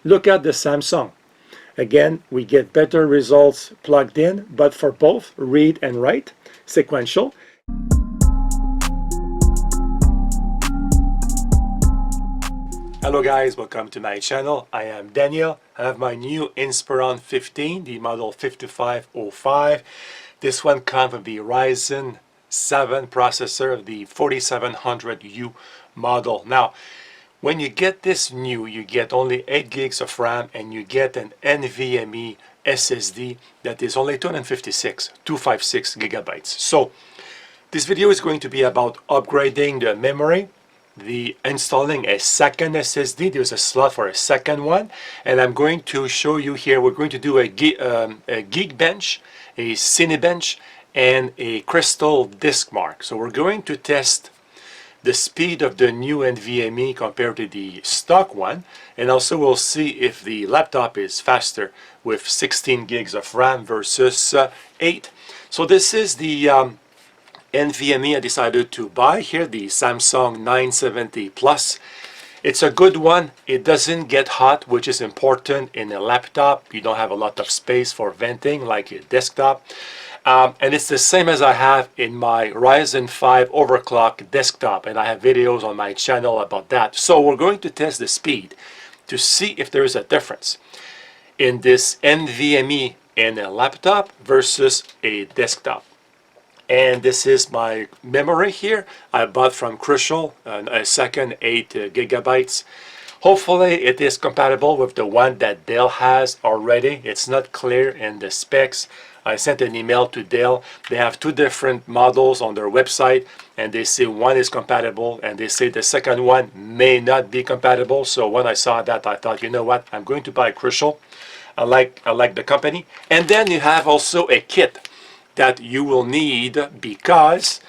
Look at the Samsung. Again, we get better results plugged in, but for both read and write, sequential. Hello guys, welcome to my channel. I am Daniel. I have my new Inspiron 15, the model 5505. This one comes with the Ryzen 7 processor, the 4700U model. Now, when you get this new, you get only 8 gigs of RAM and you get an NVMe SSD that is only 256 gigabytes. So this video is going to be about upgrading the memory, installing a second SSD. There's a slot for a second one, and I'm going to show you here. We're going to do a Geekbench, a Cinebench, and a Crystal Disk Mark. So we're going to test the speed of the new NVMe compared to the stock one, and also we'll see if the laptop is faster with 16 gigs of RAM versus 8. So this is the NVMe I decided to buy here, the Samsung 970 Plus. It's a good one. It doesn't get hot, which is important in a laptop. You don't have a lot of space for venting like a desktop. And it's the same as I have in my Ryzen 5 overclock desktop, and I have videos on my channel about that. So we're going to test the speed to see if there is a difference in this NVMe in a laptop versus a desktop. And this is my memory here. I bought from Crystal a second 8 gigabytes. Hopefully it is compatible with the one that Dell has already. It's not clear in the specs. I sent an email to Dell. They have 2 different models on their website, and they say one is compatible and they say the second one may not be compatible. So when I saw that, I thought, you know what, I'm going to buy Crystal. I like the company. And then you have also a kit that you will need because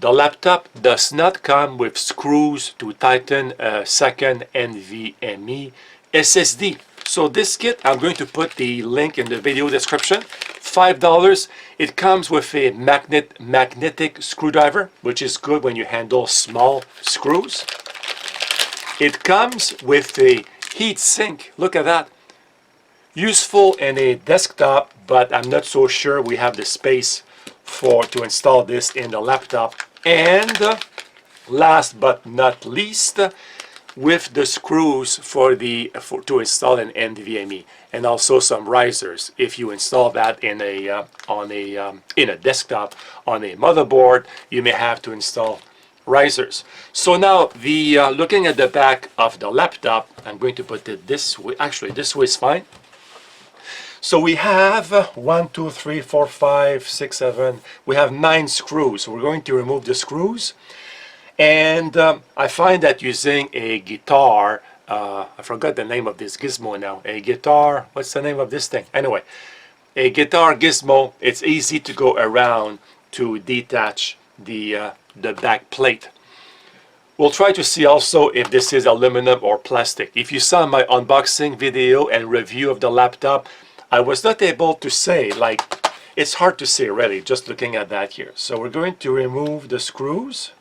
the laptop does not come with screws to tighten a second NVMe SSD. So this kit, I'm going to put the link in the video description. $5. It comes with a magnetic screwdriver, which is good when you handle small screws. It comes with a heat sink. Look at that. Useful in a desktop, but I'm not so sure we have the space to install this in the laptop. And last but not least, with the screws to install an NVMe, and also some risers if you install that in a desktop. On a motherboard, you may have to install risers. So now looking at the back of the laptop, I'm going to put it this way. Actually, this way is fine. So we have 1, 2, 3, 4, 5, 6, 7. We have 9 screws. So we're going to remove the screws. And I find that using a guitar, I forgot the name of this gizmo now. A guitar, what's the name of this thing? Anyway, a guitar gizmo, it's easy to go around to detach the back plate. We'll try to see also if this is aluminum or plastic. If you saw my unboxing video and review of the laptop, I was not able to say, like, it's hard to say really, just looking at that here. So we're going to remove the screws.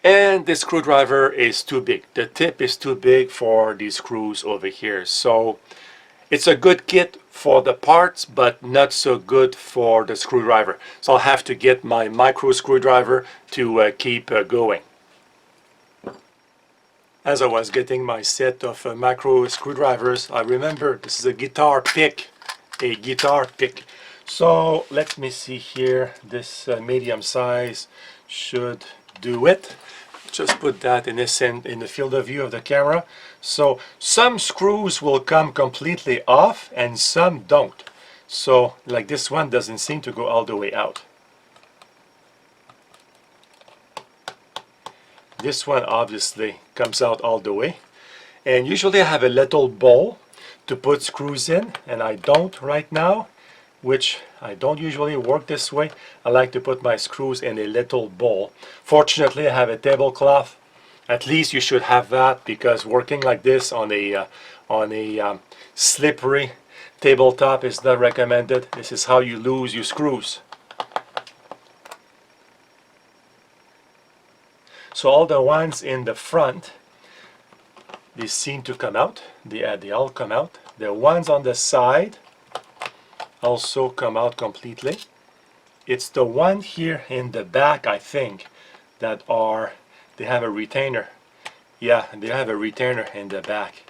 And the screwdriver is too big. The tip is too big for these screws over here. So it's a good kit for the parts, but not so good for the screwdriver. So I'll have to get my micro screwdriver to keep going. As I was getting my set of macro screwdrivers, I remember this is a guitar pick. So let me see here. This medium size should do it. Just put that in the field of view of the camera. So some screws will come completely off and some don't. So like this one doesn't seem to go all the way out. This one obviously comes out all the way. And usually I have a little bowl to put screws in, and I don't right now, which I don't usually work this way. I like to put my screws in a little bowl. Fortunately, I have a tablecloth. At least you should have that, because working like this on a slippery tabletop is not recommended. This is how you lose your screws. So all the ones in the front, they seem to come out. They all come out. The ones on the side also come out completely. It's the one here in the back, I think, that they have a retainer. Yeah, they have a retainer in the back.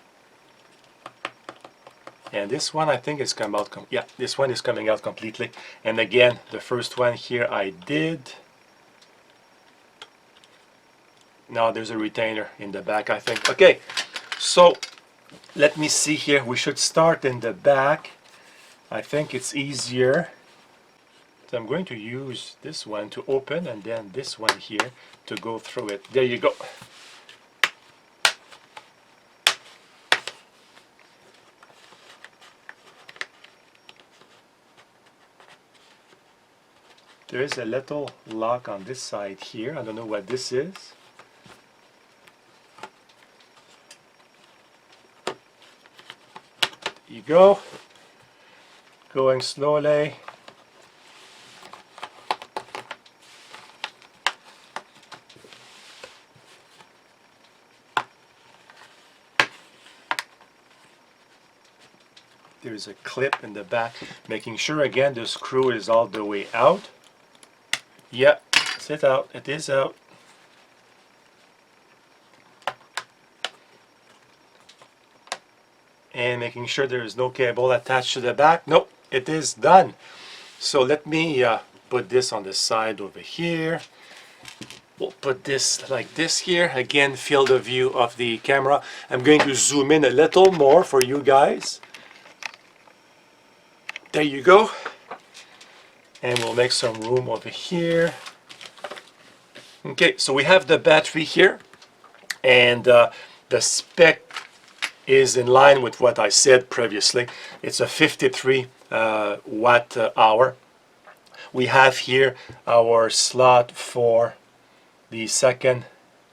And this one I think is come out. Yeah, this one is coming out completely. And again, the first one here I did. Now there's a retainer in the back, I think. Okay, so let me see here. We should start in the back. I think it's easier. So I'm going to use this one to open and then this one here to go through it. There you go. There is a little lock on this side here. I don't know what this is. There you go. Going slowly. There's a clip in the back, making sure again the screw is all the way out. Yeah, it's out. It is out. And making sure there is no cable attached to the back. Nope, it is done. So let me put this on the side over here. We'll put this like this here. Again, field of view of the camera. I'm going to zoom in a little more for you guys. There you go. And we'll make some room over here. Okay, so we have the battery here. And the spec is in line with what I said previously. It's a 53 watt hour. We have here our slot for the second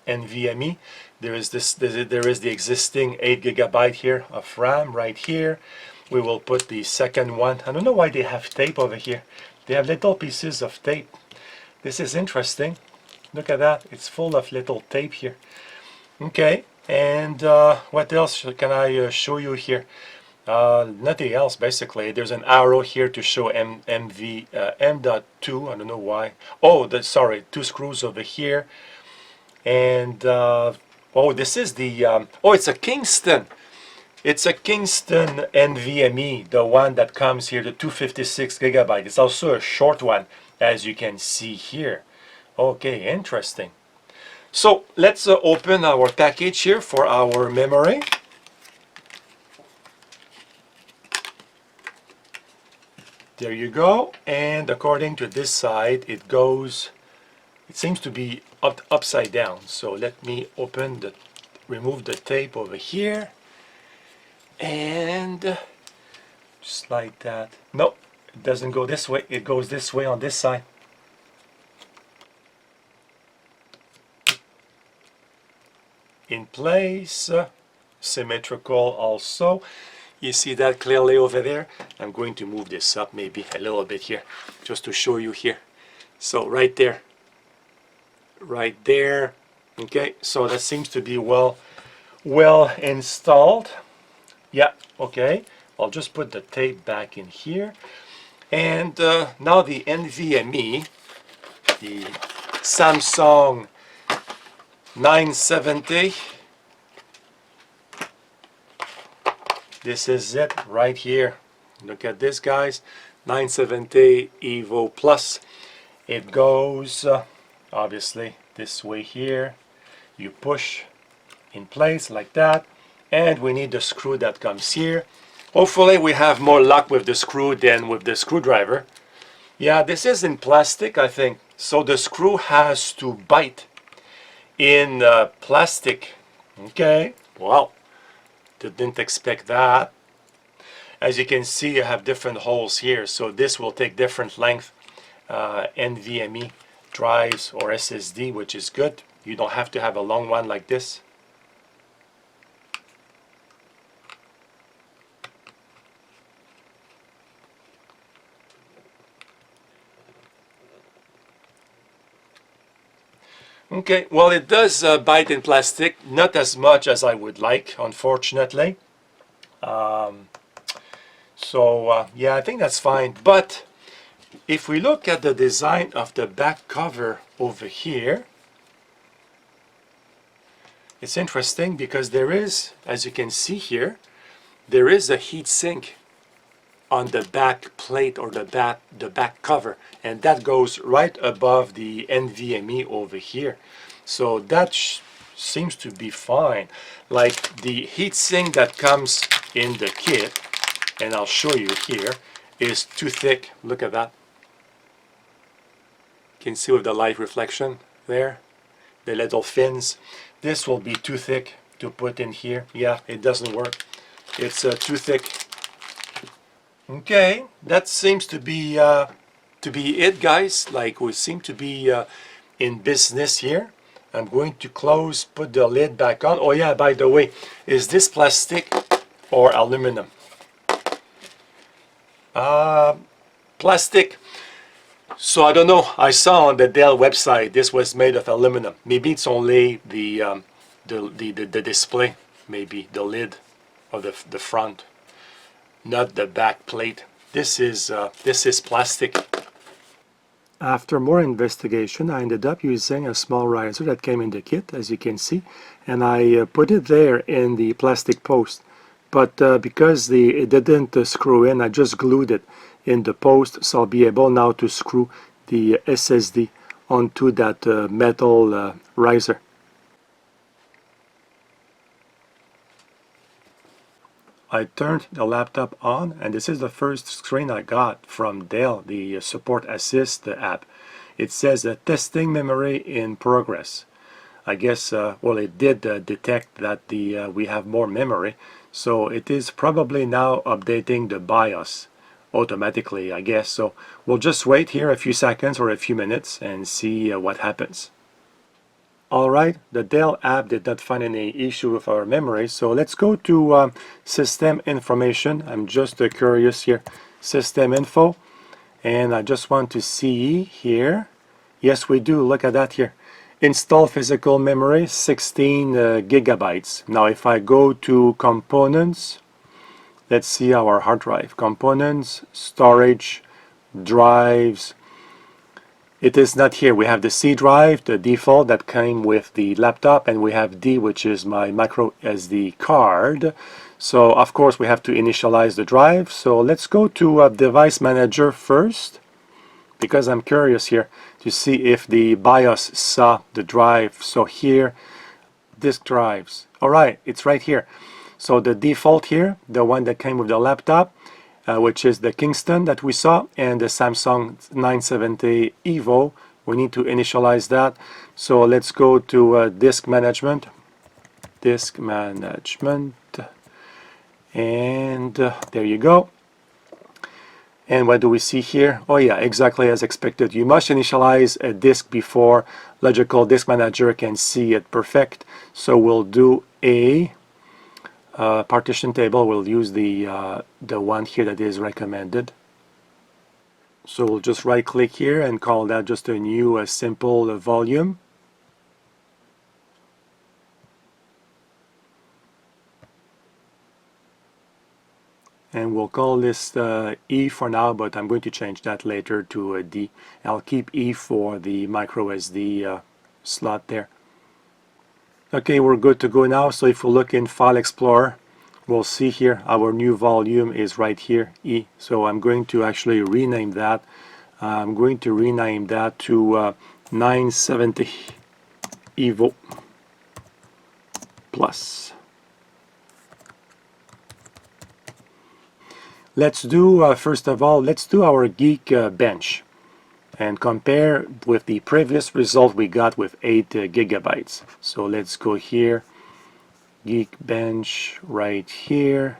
NVMe. There is the existing 8 GB here of RAM right here. We will put the second one. I don't know why they have tape over here. They have little pieces of tape. This is interesting. Look at that. It's full of little tape here. Okay, and what else can I show you here? Nothing else basically. There's an arrow here to show M.2. I don't know why. Oh, sorry, 2 screws over here. And oh, this is the oh, it's a Kingston. It's a Kingston NVMe, the one that comes here, the 256 GB. It's also a short one, as you can see here. Okay, interesting. So let's open our package here for our memory. There you go. And according to this side, it goes, it seems to be upside down. So let me remove the tape over here. And just like that. No, it doesn't go this way. It goes this way on this side. In place, symmetrical also. You see that clearly over there. I'm going to move this up maybe a little bit here just to show you here. So right there, right there. Okay, so that seems to be well installed. Yeah, okay. I'll just put the tape back in here. And now the NVMe, the Samsung 970. This is it right here. Look at this, guys. 970 Evo Plus. It goes obviously this way here. You push in place like that. And we need the screw that comes here. Hopefully we have more luck with the screw than with the screwdriver. Yeah, this is in plastic, I think. So the screw has to bite in plastic. Okay, wow. Didn't expect that. As you can see, you have different holes here. So this will take different length NVMe drives or SSD, which is good. You don't have to have a long one like this. Okay, well, it does bite in plastic, not as much as I would like, unfortunately. Yeah, I think that's fine. But if we look at the design of the back cover over here, it's interesting because there is, as you can see here, there is a heat sink on the back plate or the back cover, and that goes right above the NVMe over here. So that seems to be fine. Like the heatsink that comes in the kit, and I'll show you here, is too thick. Look at that. You can see with the light reflection there, the little fins. This will be too thick to put in here. Yeah, it doesn't work. It's too thick. Okay, that seems to be it, guys. Like, we seem to be in business here. I'm going to put the lid back on. Oh yeah, by the way, is this plastic or aluminum? Plastic. So I don't know. I saw on the Dell website this was made of aluminum. Maybe it's only the display, maybe the lid or the front, not the back plate. This is plastic. After more investigation, I ended up using a small riser that came in the kit, as you can see, and I put it there in the plastic post. But because it didn't screw in, I just glued it in the post, so I'll be able now to screw the SSD onto that metal riser. I turned the laptop on, and this is the first screen I got from Dell, the Support Assist app. It says testing memory in progress. I guess, well, it did detect that we have more memory, so it is probably now updating the BIOS automatically, I guess. So we'll just wait here a few seconds or a few minutes and see what happens. Alright, the Dell app did not find any issue with our memory, so let's go to system information. I'm just curious here. System info, and I just want to see here. Yes, we do. Look at that here. Install physical memory, 16 gigabytes. Now if I go to components, let's see our hard drive. Components, storage, drives. It is not here. We have the C drive, the default that came with the laptop, and we have D, which is my micro SD card. So of course we have to initialize the drive. So let's go to device manager first, because I'm curious here to see if the BIOS saw the drive. So here, disk drives. Alright, it's right here. So the default here, the one that came with the laptop, which is the Kingston that we saw, and the Samsung 970 Evo. We need to initialize that. So let's go to disk management, and there you go. And what do we see here? Oh yeah, exactly as expected. You must initialize a disk before Logical Disk Manager can see it perfect. So we'll do a partition table. We'll use the one here that is recommended. So we'll just right click here and call that just a new simple volume. And we'll call this E for now, but I'm going to change that later to a D. I'll keep E for the micro SD slot there. Okay, we're good to go now. So if we look in File Explorer, we'll see here our new volume is right here, E. So I'm going to actually rename that. I'm going to rename that to 970 Evo Plus. Let's do, first of all, let's do our Geek bench and compare with the previous result we got with 8 gigabytes. So let's go here, Geekbench right here.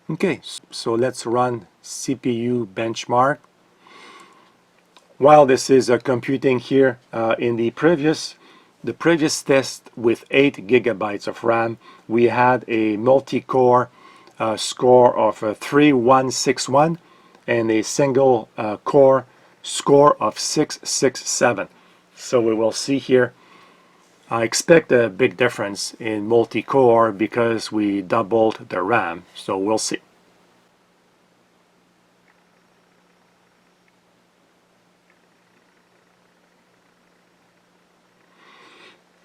Okay, so let's run CPU benchmark. While this is computing here in the previous The previous test with 8 gigabytes of RAM, we had a multi-core score of 3161 and a single core score of 667. So we will see here. I expect a big difference in multi-core because we doubled the RAM, so we'll see.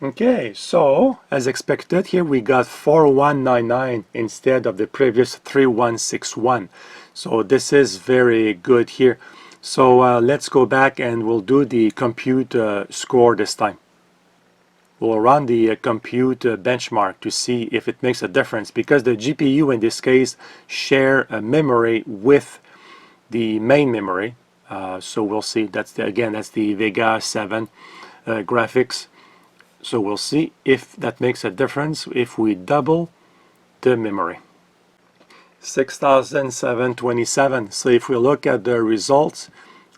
Okay, so as expected, here we got 4199 instead of the previous 3161. So this is very good here. So let's go back and we'll do the compute score this time. We'll run the compute benchmark to see if it makes a difference, because the GPU in this case share a memory with the main memory. So we'll see. That's the Vega 7 graphics. So we'll see if that makes a difference if we double the memory. 6727. So if we look at the results,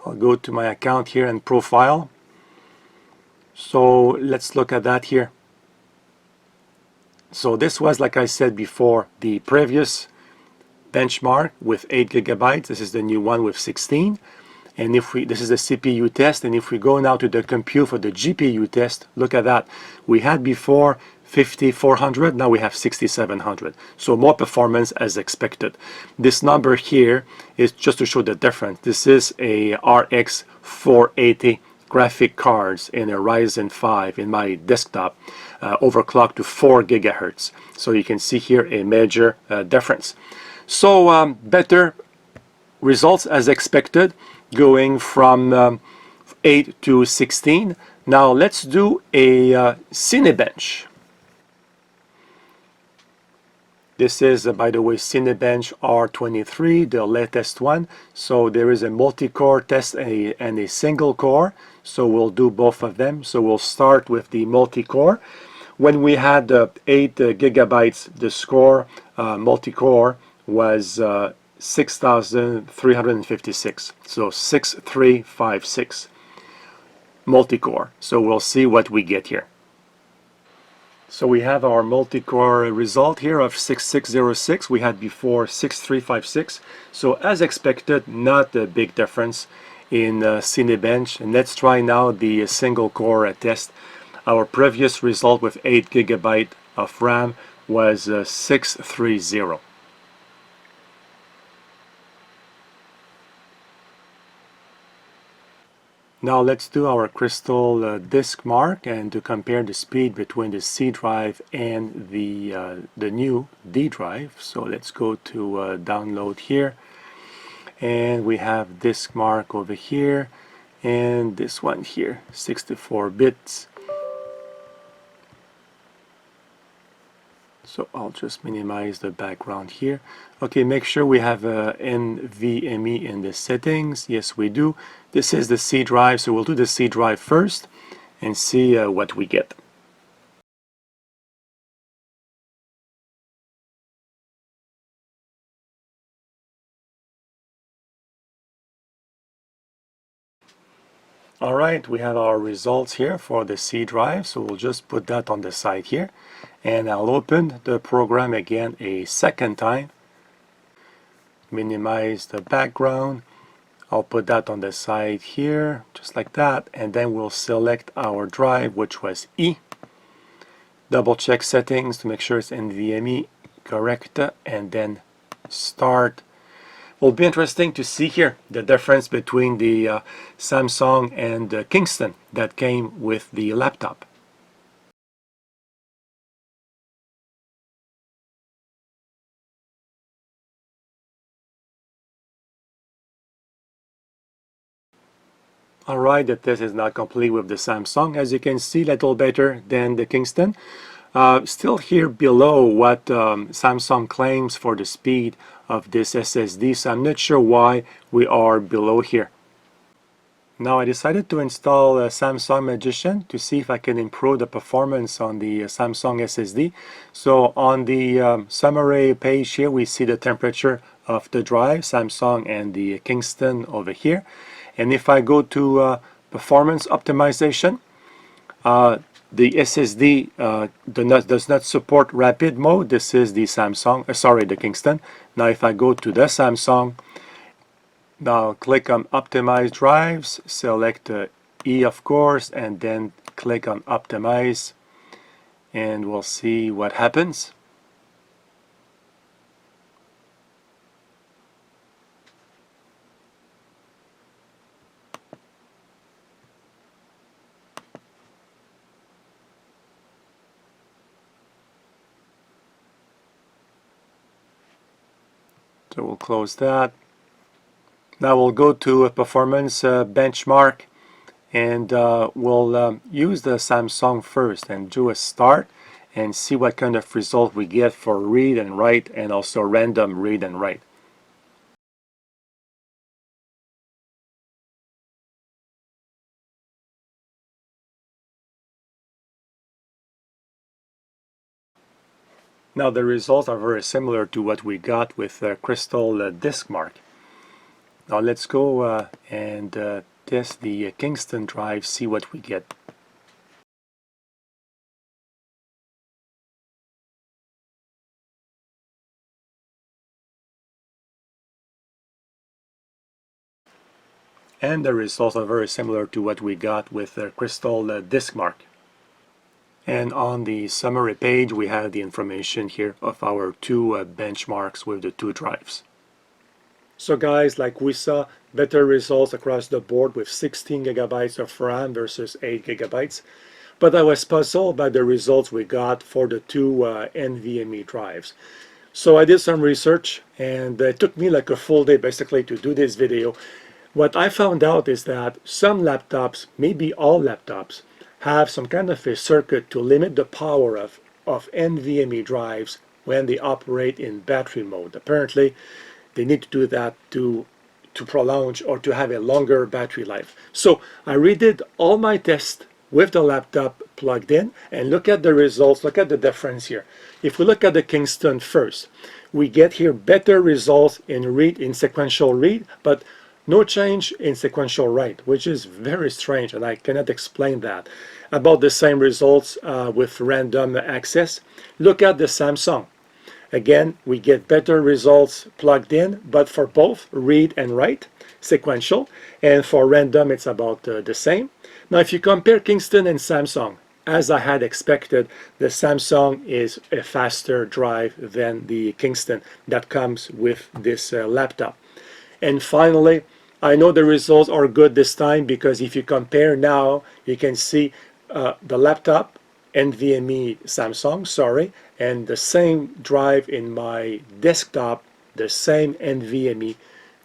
I'll go to my account here and profile. So let's look at that here. So this was, like I said before, the previous benchmark with 8 gigabytes. This is the new one with 16. And this is a CPU test, and if we go now to the compute for the GPU test, look at that. We had before 5400, now we have 6700. So more performance as expected. This number here is just to show the difference. This is a RX 480 graphic cards in a Ryzen 5 in my desktop, overclocked to 4 gigahertz. So you can see here a major difference. So better results as expected, going from 8 to 16. Now let's do a Cinebench. This is, by the way, Cinebench R23, the latest one. So there is a multi-core test and a single core. So we'll do both of them. So we'll start with the multi-core. When we had 8 gigabytes, the score multi-core was 6,356. So 6356 multi-core. So we'll see what we get here. So we have our multi-core result here of 6606. We had before 6356. So as expected, not a big difference in Cinebench. And let's try now the single core test. Our previous result with 8 gigabyte of RAM was 630. Now let's do our crystal disk mark and to compare the speed between the C drive and the new D drive. So let's go to download here, and we have disk mark over here and this one here, 64 bits. So I'll just minimize the background here. Okay, make sure we have NVMe in the settings. Yes, we do. This is the C drive, so we'll do the C drive first and see what we get. Alright, we have our results here for the C drive, so we'll just put that on the side here, and I'll open the program again a second time, minimize the background. I'll put that on the side here, just like that, and then we'll select our drive, which was E. Double check settings to make sure it's NVMe correct, and then start. Will be interesting to see here the difference between the Samsung and the Kingston that came with the laptop. Alright, the test is not complete with the Samsung. As you can see, a little better than the Kingston. Still here below what Samsung claims for the speed of this SSD, so I'm not sure why we are below here. Now I decided to install Samsung Magician to see if I can improve the performance on the Samsung SSD. So on the summary page here, we see the temperature of the drive, Samsung and the Kingston over here. And if I go to performance optimization, The SSD does not support rapid mode. This is the Samsung, sorry, the Kingston. Now if I go to the Samsung, now click on Optimize Drives, select E of course, and then click on Optimize, and we'll see what happens. So we'll close that. Now we'll go to a performance benchmark, and we'll use the Samsung first and do a start and see what kind of result we get for read and write, and also random read and write. Now the results are very similar to what we got with Crystal Disk Mark. Now let's go and test the Kingston drive, see what we get. And the results are very similar to what we got with Crystal Disk Mark. And on the summary page we have the information here of our two benchmarks with the two drives. So guys, like we saw, better results across the board with 16 gigabytes of RAM versus 8 gigabytes. But I was puzzled by the results we got for the two NVMe drives. So I did some research, and it took me like a full day basically to do this video. What I found out is that some laptops, maybe all laptops, have some kind of a circuit to limit the power of NVMe drives when they operate in battery mode. Apparently, they need to do that to prolong or to have a longer battery life. So I redid all my tests with the laptop plugged in, and look at the results, look at the difference here. If we look at the Kingston first, we get here better results in sequential read, but no change in sequential write, which is very strange, and I cannot explain that. About the same results with random access. Look at the Samsung. Again, we get better results plugged in, but for both read and write, sequential, and for random it's about the same. Now if you compare Kingston and Samsung, as I had expected, the Samsung is a faster drive than the Kingston that comes with this laptop. And finally, I know the results are good this time because if you compare now, you can see the laptop NVMe Samsung, sorry, and the same drive in my desktop, the same NVMe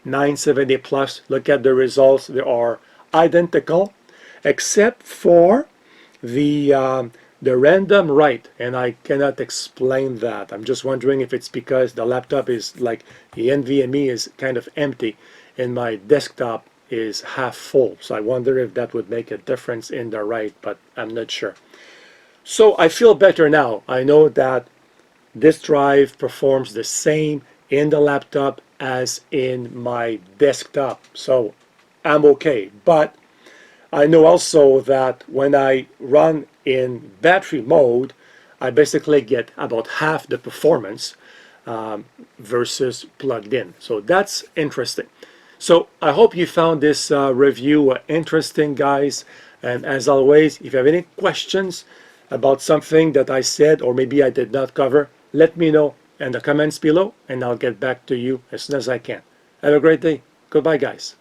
970 Plus. Look at the results, they are identical except for the random write, and I cannot explain that. I'm just wondering if it's because the laptop is like, the NVMe is kind of empty and my desktop is half full, so I wonder if that would make a difference in the write, but I'm not sure. So I feel better now. I know that this drive performs the same in the laptop as in my desktop, so I'm okay. But I know also that when I run in battery mode, I basically get about half the performance versus plugged in. So that's interesting. So I hope you found this review interesting, guys. And as always, if you have any questions about something that I said or maybe I did not cover, let me know in the comments below and I'll get back to you as soon as I can. Have a great day. Goodbye, guys.